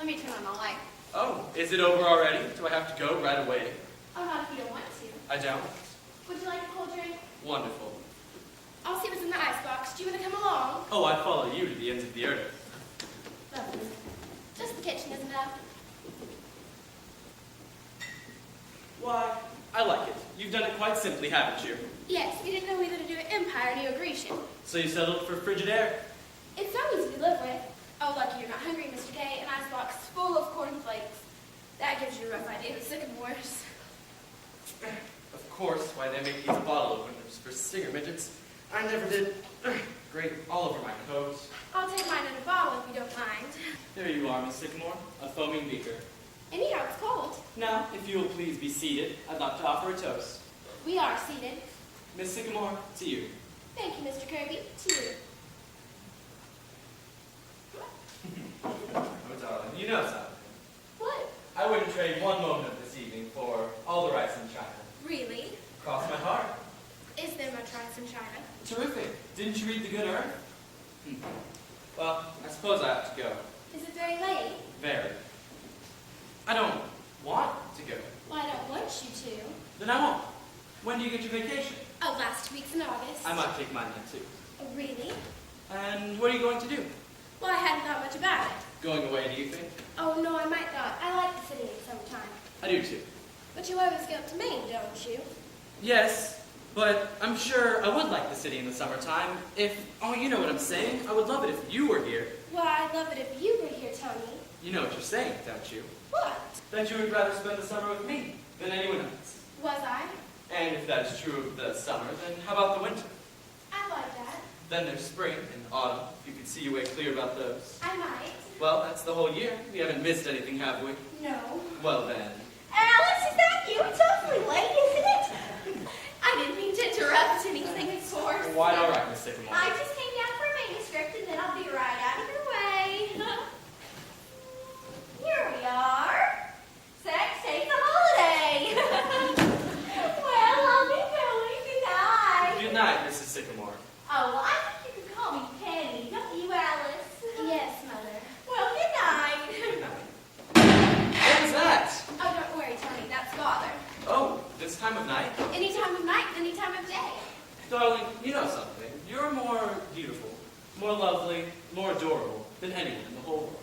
Let me turn on the light. Oh, is it over already? Do I have to go right away? Oh, not if you don't want to. I don't. Would you like a cold drink? Wonderful. I'll see what's in the icebox. Do you want to come along? Oh, I'd follow you to the ends of the earth. Lovely. Just the kitchen is enough. Why, I like it. You've done it quite simply, haven't you? Yes, we didn't know whether to do it Empire or Neo-Grecian. So you settled for frigid air? It's so easy to live with. Oh, lucky you're not hungry, Mr. K. An icebox full of cornflakes. That gives you a rough idea of the sycamores. Of course, why they make these bottle openers for cigar midgets. I never did. Great, all over my coat. I'll take mine in a bottle if you don't mind. There you are, Miss Sycamore, a foaming beaker. Anyhow, it's cold. Now, if you will please be seated, I'd like to offer a toast. We are seated. Miss Sycamore, to you. Thank you, Mr. Kirby. To you. Oh, darling, you know something. What? I wouldn't trade one moment of this evening for all the rice in China. Really? Cross my heart. Is there much rice in China? Terrific. Didn't you read The Good Earth? Well, I suppose I have to go. Is it very late? Very. I don't want to go. Well, I don't want you to. Then I won't. When do you get your vacation? Oh, last 2 weeks in August. I might take mine then, too. Oh, really? And what are you going to do? Well, I hadn't thought much about it. Going away, do you think? Oh, no, I might not. I like the city in summertime. I do, too. But you always go up to Maine, don't you? Yes, but I'm sure I would like the city in the summertime if, oh, you know what I'm saying. I would love it if you were here. Well, I'd love it if you were here, Tony. You know what you're saying, don't you? What? That you would rather spend the summer with me than anyone else. Was I? And if that is true of the summer, then how about the winter? I like that. Then there's spring and autumn, if you could see your way clear about those. I might. Well, that's the whole year. We haven't missed anything, have we? No. Well then. Alice, is that you? It's awfully late, isn't it? I didn't mean to interrupt anything, of course. Quite all right, Miss Sycamore. I just came down for a manuscript and then I'll be right out of your way. Here we are. Sex takes a holiday. Well, I'll be going. Good night. Good night, Mrs. Sycamore. Oh, well, I think you can call me Penny, don't you, Alice? Yes, Mother. Well, good night. Good night. What was that? Oh, don't worry, Tony. That's Father. Oh, this time of night? Any time of night, any time of day. Darling, you know something. You're more beautiful, more lovely, more adorable than anyone in the whole world.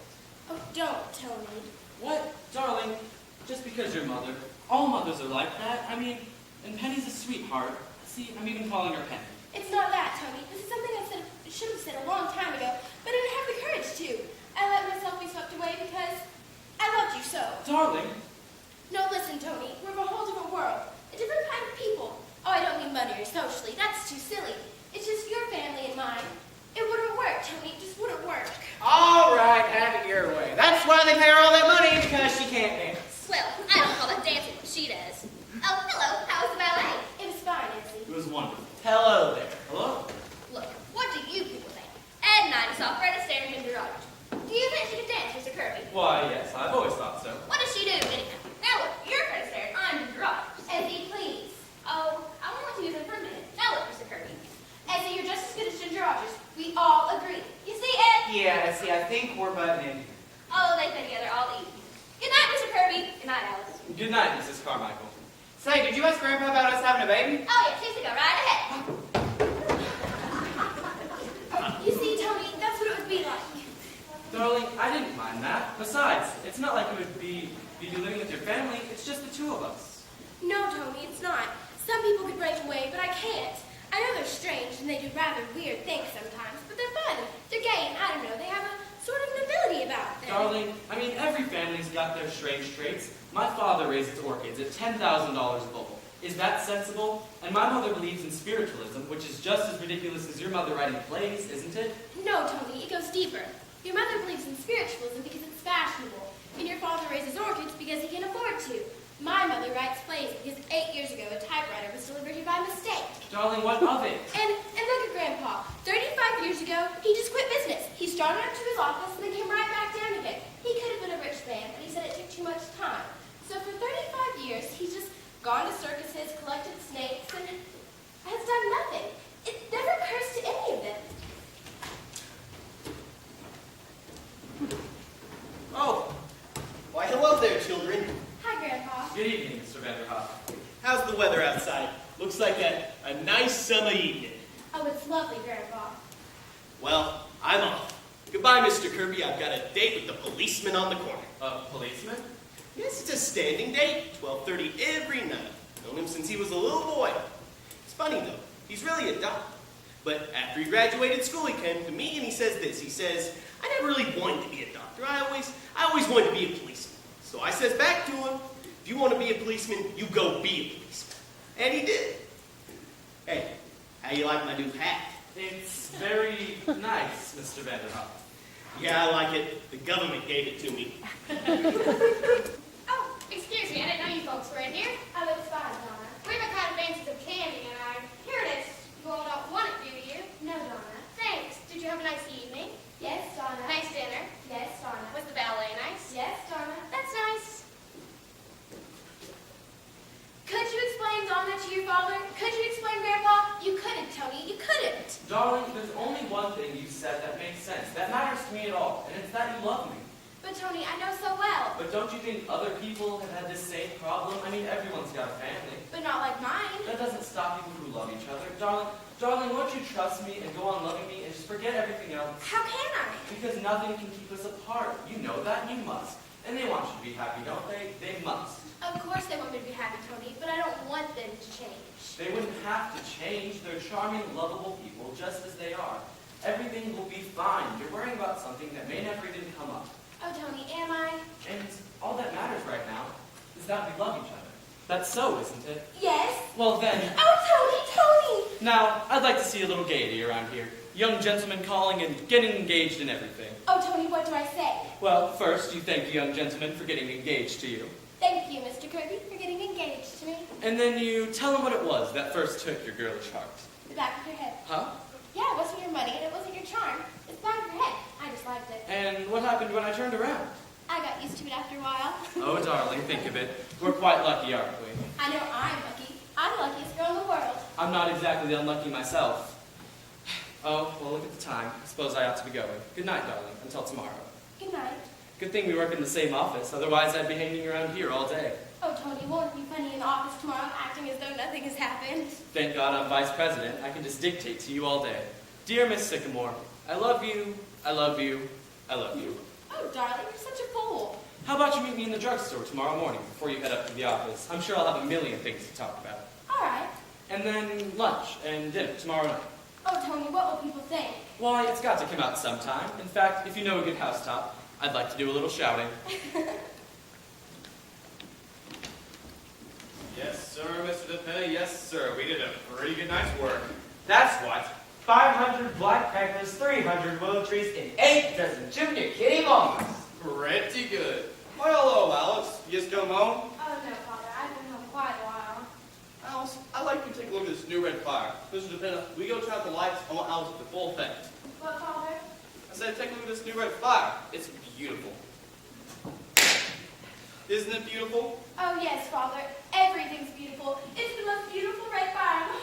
Oh, don't, Tony. What? Darling, just because you're mother, all mothers are like that. I mean, and Penny's a sweetheart. See, I'm even calling her Penny. It's not that, Tony. This is something I should have said a long time ago, but I didn't have the courage to. I let myself be swept away because I loved you so. Darling. No, listen, Tony. We're of a whole different world. A different kind of people. Oh, I don't mean money or socially. That's too silly. It's just your family and mine. It wouldn't work, Tony. It just wouldn't work. All right, have it your way. That's why they pay her all that money, because she can't dance. Well, I don't call that dancing what she does. Oh, hello. How was the ballet? It was fine, Izzy. It was wonderful. Hello there. Hello? Look, what do you people think? Ed and I just saw Fred Astaire and Ginger Rogers. Do you think she could dance, Mr. Kirby? Why, yes, I've always thought so. What does she do, anyhow? Now look, you're Fred Astaire and I'm Ginger Rogers. Ezzy, please. Oh, I won't let you use it for a minute. Now look, Mr. Kirby. Ezzy, you're just as good as Ginger Rogers. We all agree. You see, Ed? Yeah, see, I think we're butting in. Oh, they've been together all evening. Good night, Mr. Kirby. Good night, Alice. Good night, Mrs. Carmichael. Say, did you ask Grandpa about us having a baby? Oh, yes, you can go right ahead. You see, Tony, that's what it would be like. Darling, I didn't mind that. Besides, it's not like it would be living with your family. It's just the two of us. No, Tony, it's not. Some people could break away, but I can't. I know they're strange and they do rather weird things sometimes, but they're fun. They're gay and I don't know, they have a sort of nobility about them. Darling, I mean, every family's got their strange traits. My father raises orchids at $10,000 a bulb. Is that sensible? And my mother believes in spiritualism, which is just as ridiculous as your mother writing plays, isn't it? No, Tony, it goes deeper. Your mother believes in spiritualism because it's fashionable, and your father raises orchids because he can afford to. My mother writes plays because 8 years ago a typewriter was delivered here by mistake. Darling, what of it? And look at Grandpa. 35 years ago, he just quit business. He started up to his office and then came right back down again. He could have been a rich man, but he said it took too much time. So for 35 years, he's just gone to circuses, collected snakes, and has done nothing. It never occurs to any of them. Oh, there, children. Hi, Grandpa. Good evening, Mr. Vanderhoff. How's the weather outside? Looks like a nice summer evening. Oh, it's lovely, Grandpa. Well, I'm off. Goodbye, Mr. Kirby. I've got a date with the policeman on the corner. Policeman? Yes, it's a standing date, 12:30 every night. Known him since he was a little boy. It's funny, though. He's really a doctor. But after he graduated school, he came to me and he says this. He says, I never really wanted to be a doctor. I always wanted to be a policeman. So I says back to him, if you want to be a policeman, you go be a policeman. And he did. Hey, how you like my new hat? It's very nice, Mr. Vanderhoff. Yeah, I like it. The government gave it to me. Oh, excuse me, I didn't know you folks were in here. Oh, it's fine, Donna. We have a kind of fancy some candy, and here it is. You all don't want it, do you? No, Donna. Thanks. Did you have a nice evening? Yes, Donna. Nice dinner? Yes, Donna. Was the ballet nice? Yes, Donna. That's nice. Could you explain Donna to your father? Could you explain Grandpa? You couldn't, Tony. You couldn't. Darling, there's only one thing you said that makes sense, that matters to me at all, and it's that you love me. But Tony, I know so well. But don't you think other people have had this same problem? I mean, everyone's got a family. But not like mine. That doesn't stop people who love each other. Darling, won't you trust me and go on loving me and just forget everything else? How can I? Because nothing can keep us apart. You know that, and you must. And they want you to be happy, don't they? They must. Of course they want me to be happy, Tony, but I don't want them to change. They wouldn't have to change. They're charming, lovable people, just as they are. Everything will be fine. You're worrying about something that may never even come up. Oh, Tony, am I? And all that matters right now is that we love each other. That's so, isn't it? Yes. Well then, Oh, Tony! now, I'd like to see a little gaiety around here. Young gentlemen calling and getting engaged and everything. Oh, Tony, what do I say? Well, first, you thank the young gentleman for getting engaged to you. Thank you, Mr. Kirby, for getting engaged to me. And then you tell him what it was that first took your girlish heart. The back of your head. Huh? Yeah, it wasn't your money and it wasn't your charm. It's the back of your head. I just liked it. And what happened when I turned around? I got used to it after a while. Oh, darling, think of it. We're quite lucky, aren't we? I know I'm lucky. I'm the luckiest girl in the world. I'm not exactly unlucky myself. Oh, well, look at the time. I suppose I ought to be going. Good night, darling. Until tomorrow. Good night. Good thing we work in the same office. Otherwise, I'd be hanging around here all day. Oh, Tony, won't it be funny in the office tomorrow acting as though nothing has happened? Thank God I'm vice president. I can just dictate to you all day. Dear Miss Sycamore, I love you, I love you, I love you. Oh, darling, you're such a fool. How about you meet me in the drugstore tomorrow morning before you head up to the office? I'm sure I'll have a million things to talk about. All right. And then lunch and dinner tomorrow night. Oh, Tony, what will people think? Why, it's got to come out sometime. In fact, if you know a good housetop, I'd like to do a little shouting. Yes, sir, Mr. DePay. Yes, sir. We did a pretty good night's work. That's what. 500 black peppers, 300 willow trees, and 8 dozen junior kitty mamas. Pretty good. Well, hello, Alex. You just come home? Oh, no, Father, I've been home quite a while. Alice, I'd like you to take a look at this new red fire. Mr. DePena, we go turn out the lights. I want Alice at full effect. What, Father? I said, take a look at this new red fire. It's beautiful. Isn't it beautiful? Oh, yes, Father. Everything's beautiful. It's the most beautiful red fire in the